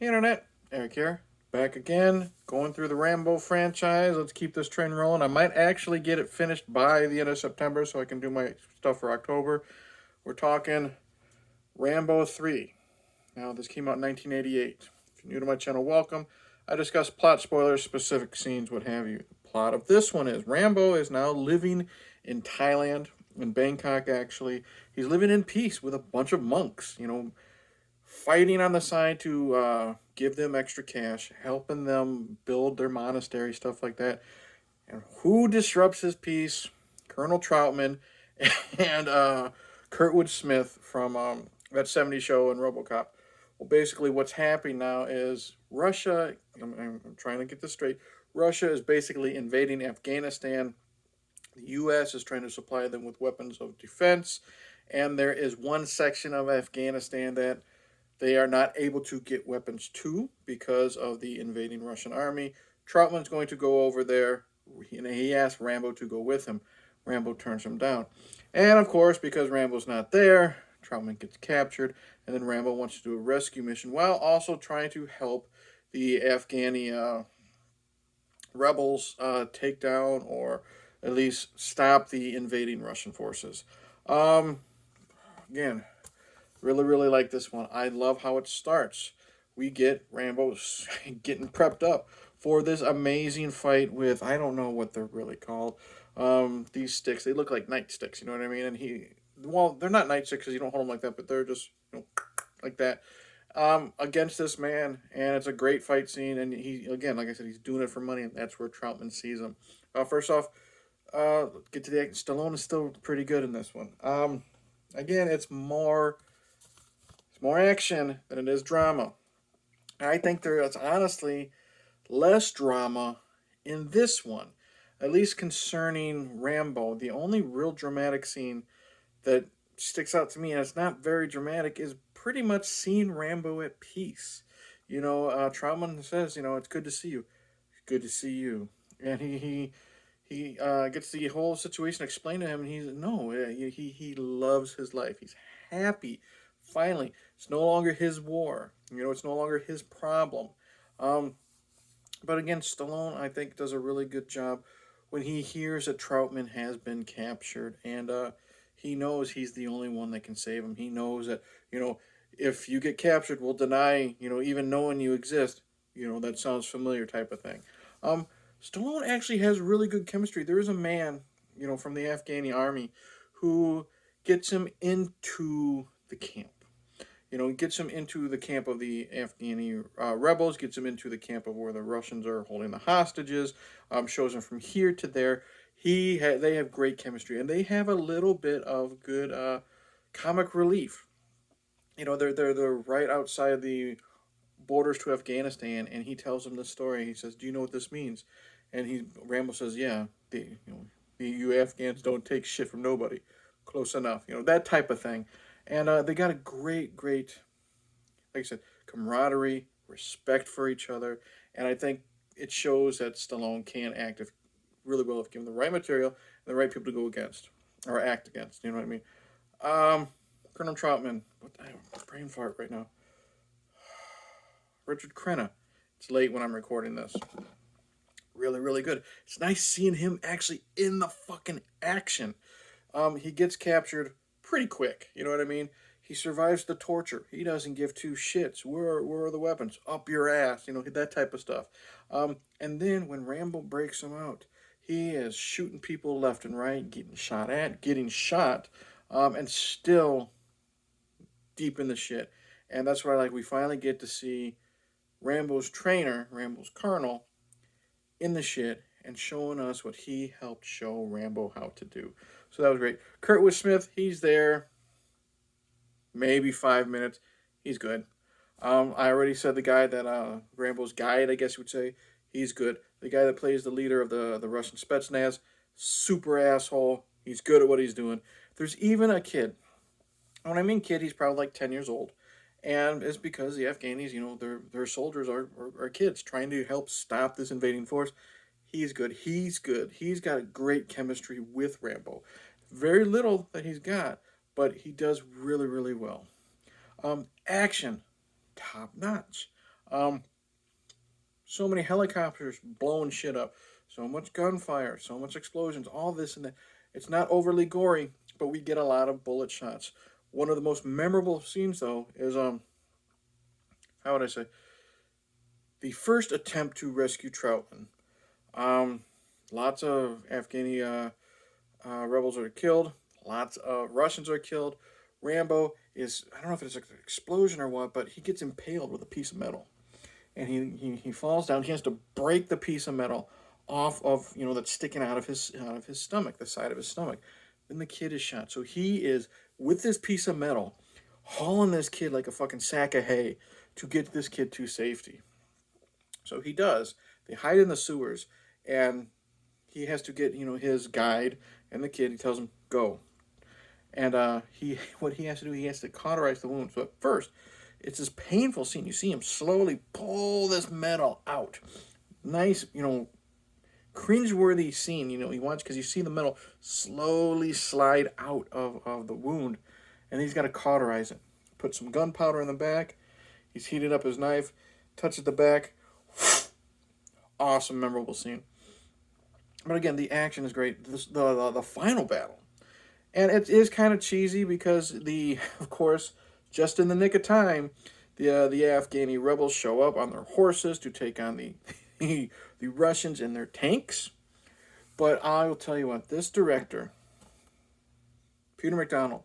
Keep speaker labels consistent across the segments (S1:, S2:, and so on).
S1: Hey Internet, Eric here. Back again, going through the Rambo franchise. Let's keep this train rolling. I might actually get it finished by the end of September so I can do my stuff for October. We're talking Rambo 3. Now, this came out in 1988. If you're new to my channel, welcome. I discuss plot spoilers, specific scenes, what have you. The plot of this one is Rambo is now living in Thailand, in Bangkok actually. He's living in peace with a bunch of monks, fighting on the side to give them extra cash, helping them build their monastery, stuff like that. And who disrupts his peace? Colonel Trautman and Kurtwood Smith from that '70s show and RoboCop. Well, basically, what's happening now is Russia. I'm trying to get this straight. Russia is basically invading Afghanistan. The U.S. is trying to supply them with weapons of defense, and there is one section of Afghanistan that they are not able to get weapons to because of the invading Russian army. Trautman's going to go over there. He asked Rambo to go with him. Rambo turns him down. And of course, because Rambo's not there, Trautman gets captured, and then Rambo wants to do a rescue mission while also trying to help the Afghani rebels take down or at least stop the invading Russian forces. Um, Again, really, really like this one. I love how it starts. We get Rambo getting prepped up for this amazing fight with, I don't know what they're really called. These sticks, they look like nightsticks, you know what I mean? And well, they're not nightsticks because you don't hold them like that, but they're just, like that. Against this man, and it's a great fight scene. And he, again, like I said, he's doing it for money, and that's where Troutman sees him. First off, get to the action. Stallone is still pretty good in this one. Again, it's more action than it is drama. I think there is honestly less drama in this one, at least concerning Rambo. The only real dramatic scene that sticks out to me, and it's not very dramatic, is pretty much seeing Rambo at peace. Trautman says, it's good to see you. Good to see you. And he gets the whole situation explained to him, and he's no, he loves his life. He's happy. Finally, it's no longer his war. It's no longer his problem. Um, but again, Stallone, I think, does a really good job when he hears that Troutman has been captured, and he knows he's the only one that can save him. He knows that if you get captured, we'll deny even knowing you exist. That sounds familiar, type of thing. Um, Stallone actually has really good chemistry. There is a man, from the Afghani army, who gets him into the camp. Gets him into the camp of the Afghani rebels, gets him into the camp of where the Russians are holding the hostages, shows him from here to there. They have great chemistry, and they have a little bit of good comic relief. They're right outside the borders to Afghanistan, and he tells him the story. He says, "Do you know what this means?" And Rambo says, "Yeah, you Afghans don't take shit from nobody." Close enough, that type of thing. And they got a great, great, like I said, camaraderie, respect for each other, and I think it shows that Stallone can act really well if given the right material and the right people to go against or act against. You know what I mean? Colonel Troutman, brain fart right now. Richard Crenna. It's late when I'm recording this. Really, really good. It's nice seeing him actually in the fucking action. He gets captured pretty quick. You know what I mean? He survives the torture. He doesn't give two shits. Where are the weapons? Up your ass. That type of stuff. And then when Rambo breaks him out, he is shooting people left and right, getting shot, and still deep in the shit. And that's what I like. We finally get to see Rambo's trainer, Rambo's colonel, in the shit and showing us what he helped show Rambo how to do. So that was great. Kurtwood Smith, he's there. Maybe 5 minutes. He's good. I already said the guy that Rambo's guide, I guess you would say, he's good. The guy that plays the leader of the Russian Spetsnaz, super asshole. He's good at what he's doing. There's even a kid. When I mean kid, he's probably like 10 years old. And it's because the Afghanis, their soldiers are kids trying to help stop this invading force. He's good. He's good. He's got a great chemistry with Rambo. Very little that he's got, but he does really, really well. Action, top notch. Um, so many helicopters blowing shit up, so much gunfire, so much explosions, all this and that. It's not overly gory, but we get a lot of bullet shots. One of the most memorable scenes, though, is how would I say, the first attempt to rescue Trautman. Um, Lots of Afghani rebels are killed. Lots of Russians are killed. Rambo is, I don't know if it's an explosion or what, but he gets impaled with a piece of metal. And he falls down. He has to break the piece of metal off of, that's sticking out of his stomach, the side of his stomach. Then the kid is shot. So he is with this piece of metal, hauling this kid like a fucking sack of hay to get this kid to safety. So he does. They hide in the sewers, and he has to get his guide and the kid. He tells him go, and he what he has to do, he has to cauterize the wound. So at first, it's this painful scene. You see him slowly pull this metal out. Nice, cringeworthy scene. He wants, because you see the metal slowly slide out of the wound, and he's got to cauterize it. Put some gunpowder in the back. He's heated up his knife, touches the back. Awesome, memorable scene. But again, the action is great. The final battle, and it is kind of cheesy because of course, just in the nick of time, the Afghani rebels show up on their horses to take on the Russians in their tanks. But I will tell you what, this director, Peter McDonald,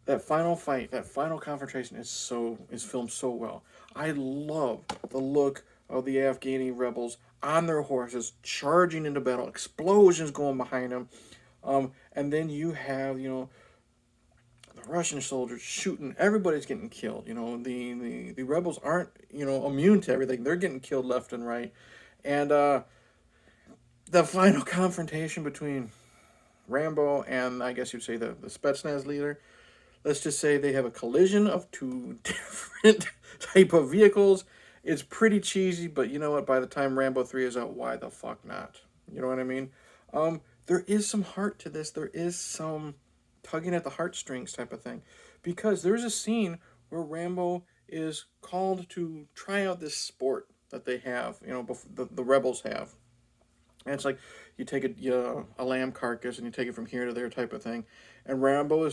S1: that final fight, that final confrontation is filmed so well. I love the look of the Afghani rebels on their horses charging into battle, explosions going behind them, and then you have the Russian soldiers shooting. Everybody's getting killed. The rebels aren't immune to everything. They're getting killed left and right, and the final confrontation between Rambo and, I guess you'd say, the Spetsnaz leader. Let's just say they have a collision of two different type of vehicles. It's pretty cheesy, but you know what? By the time Rambo 3 is out, why the fuck not? You know what I mean? There is some heart to this. There is some tugging at the heartstrings type of thing. Because there's a scene where Rambo is called to try out this sport that they have, the rebels have. And it's like you take a lamb carcass and you take it from here to there type of thing. And Rambo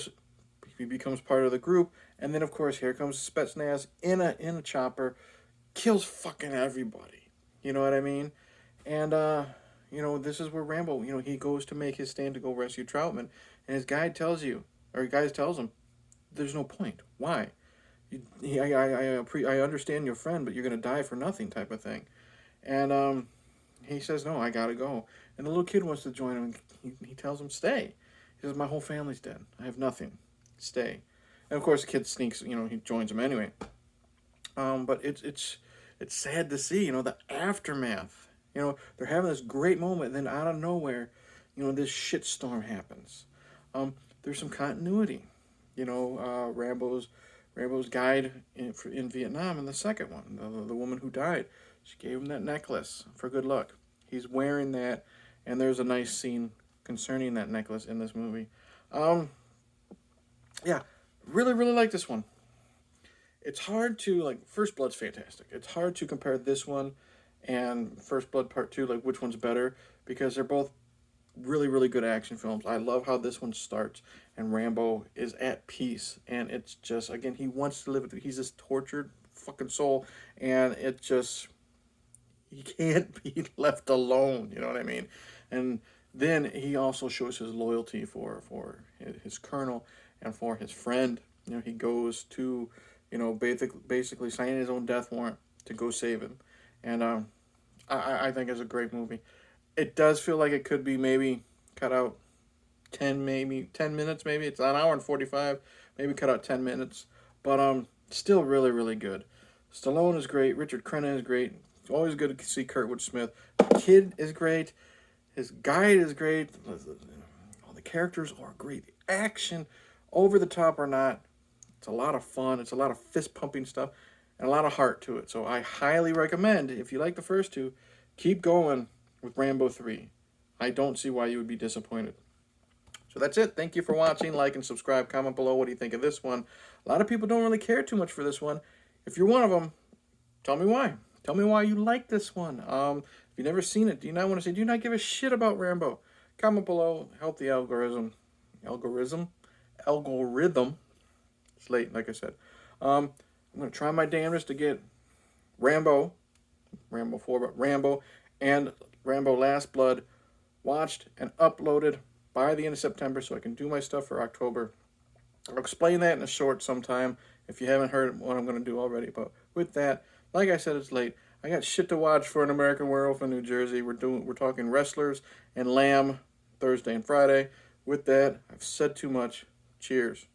S1: he becomes part of the group, and then of course here comes Spetsnaz in a chopper, kills fucking everybody. You know what I mean? And this is where Rambo, he goes to make his stand to go rescue Trautman, and his guide tells you, or his guide tells him, there's no point. Why? I understand your friend, but you're gonna die for nothing, type of thing. And he says, no, I gotta go. And the little kid wants to join him, and he tells him, stay. He says, my whole family's dead. I have nothing. Stay. And of course, the kid sneaks. He joins him anyway. But it's sad to see. The aftermath. They're having this great moment, and then out of nowhere, this shitstorm happens. There's some continuity. Rambo's guide in Vietnam in the second one, the woman who died, she gave him that necklace for good luck. He's wearing that, and there's a nice scene concerning that necklace in this movie. Yeah, really, really like this one. It's hard to, like, First Blood's fantastic. It's hard to compare this one and First Blood Part 2, like, which one's better, because they're both really, really good action films. I love how this one starts, and Rambo is at peace, and it's just, again, he wants to live it. He's this tortured fucking soul, and it just, he can't be left alone, you know what I mean? And then he also shows his loyalty for his colonel and for his friend. He goes to, basically signing his own death warrant to go save him. And I think it's a great movie. It does feel like it could be maybe cut out 10 minutes, maybe. It's an hour and 45, maybe cut out 10 minutes. But still really, really good. Stallone is great. Richard Crenna is great. It's always good to see Kurtwood Smith. The kid is great. His guide is great. All the characters are great. The action, over the top or not, it's a lot of fun. It's a lot of fist pumping stuff and a lot of heart to it. So I highly recommend, if you like the first two, keep going with Rambo 3. I don't see why you would be disappointed. So that's it. Thank you for watching. Like and subscribe. Comment below what do you think of this one. A lot of people don't really care too much for this one. If you're one of them, Tell me why. Tell me why you like this one. If you've never seen it, do you not want to say? Do you not give a shit about Rambo? Comment below. Help the algorithm. It's late, like I said. I'm gonna try my damnedest to get Rambo, Rambo 4, but Rambo and Rambo Last Blood watched and uploaded by the end of September so I can do my stuff for October. I'll explain that in a short sometime if you haven't heard what I'm going to do already. But with that, like I said, it's late. I got shit to watch for an American Werewolf in New Jersey. We're talking Wrestlers and Lamb Thursday and Friday. With that, I've said too much. Cheers.